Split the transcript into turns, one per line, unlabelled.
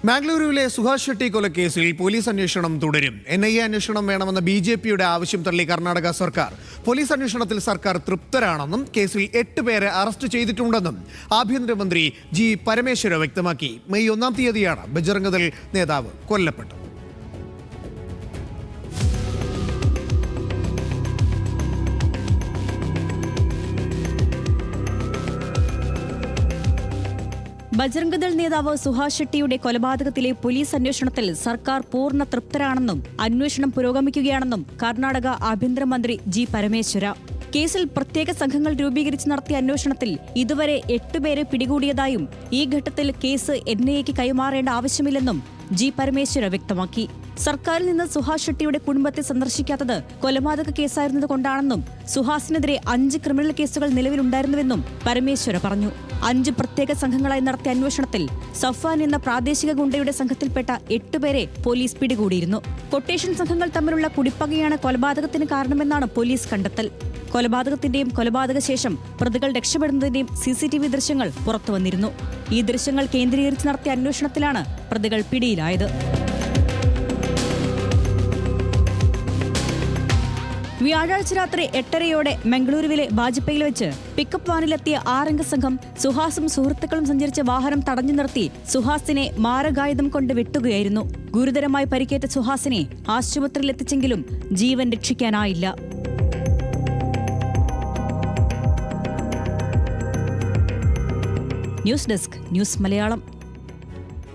മാംഗ്ലൂരുവിലെ Suhas Shetty കൊലക്കേസിൽ police അന്വേഷണം തുടരും. NIA അന്വേഷണം വേണമെന്ന BJPയുടെ ആവശ്യം തള്ളി കർണാടക സർക്കാർ. പോലീസ് അന്വേഷണത്തിൽ സർക്കാർ തൃപ്തരാണെന്നും കേസിൽ 8 പേരെ അറസ്റ്റ് ചെയ്തിട്ടുണ്ടെന്നും ആഭ്യന്തരമന്ത്രി G. പരമേശ്വര വ്യക്തമാക്കി. മെയ് 1-ാം തീയതിയാണ് ബജ്റംഗ് ദൾ നേതാവ് കൊല്ലപ്പെട്ടത്.
ബജ്റംഗ് ദൾ നേതാവ് സുഹാസ് ഷെട്ടിയുടെ കൊലപാതകത്തിലെ പോലീസ് അന്വേഷണത്തിൽ സർക്കാർ പൂർണ്ണ തൃപ്തരാണെന്നും അന്വേഷണം പുരോഗമിക്കുകയാണെന്നും കർണാടക ആഭ്യന്തരമന്ത്രി G. പരമേശ്വര. കേസിൽ പ്രത്യേക സംഘങ്ങൾ രൂപീകരിച്ച് നടത്തിയ അന്വേഷണത്തിൽ ഇതുവരെ 8 പേരെ പിടികൂടിയതായും ഈ ഘട്ടത്തിൽ കേസ് NIAക്ക് കൈമാറേണ്ട ആവശ്യമില്ലെന്നും G. പരമേശ്വര വ്യക്തമാക്കി. സർക്കാരിൽ നിന്ന് സുഹാസ് ഷെട്ടിയുടെ കുടുംബത്തെ സന്ദർശിക്കാത്തത് കൊലപാതക കേസായിരുന്നതുകൊണ്ടാണെന്നും സുഹാസിനെതിരെ 5 ക്രിമിനൽ കേസുകൾ നിലവിലുണ്ടായിരുന്നുവെന്നും പരമേശ്വര പറഞ്ഞു. 5 പ്രത്യേക സംഘങ്ങളായി നടത്തിയ അന്വേഷണത്തിൽ സഫ്വാൻ എന്ന പ്രാദേശിക ഗുണ്ടയുടെ സംഘത്തിൽപ്പെട്ട 8 പേരെ പോലീസ് പിടികൂടിയിരുന്നു. കൊട്ടേഷൻ സംഘങ്ങൾ തമ്മിലുള്ള കുടിപ്പകയാണ് കൊലപാതകത്തിന് കാരണമെന്നാണ് പോലീസ് കണ്ടെത്തൽ. കൊലപാതകത്തിന്റെയും കൊലപാതക ശേഷം പ്രതികൾ രക്ഷപ്പെടുന്നതിന്റെയും CCTV ദൃശ്യങ്ങൾ പുറത്തുവന്നിരുന്നു. ഈ ദൃശ്യങ്ങൾ കേന്ദ്രീകരിച്ച് നടത്തിയ അന്വേഷണത്തിലാണ് പ്രതികൾ പിടിയിലായത്. വ്യാഴാഴ്ച രാത്രി 8:30-യോടെ മംഗളൂരുവിലെ വാജ്പേയിൽ വെച്ച് പിക്കപ്പ് വാനിലെത്തിയ 6 അംഗ സംഘം സുഹാസും സുഹൃത്തുക്കളും സഞ്ചരിച്ച വാഹനം തടഞ്ഞു നിർത്തി സുഹാസിനെ മാരകായുധം കൊണ്ട് വെട്ടുകയായിരുന്നു. ഗുരുതരമായി പരിക്കേറ്റ സുഹാസിനെ ആശുപത്രിയിൽ എത്തിച്ചെങ്കിലും ജീവൻ രക്ഷിക്കാനായില്ല. News desk, news Malayalam.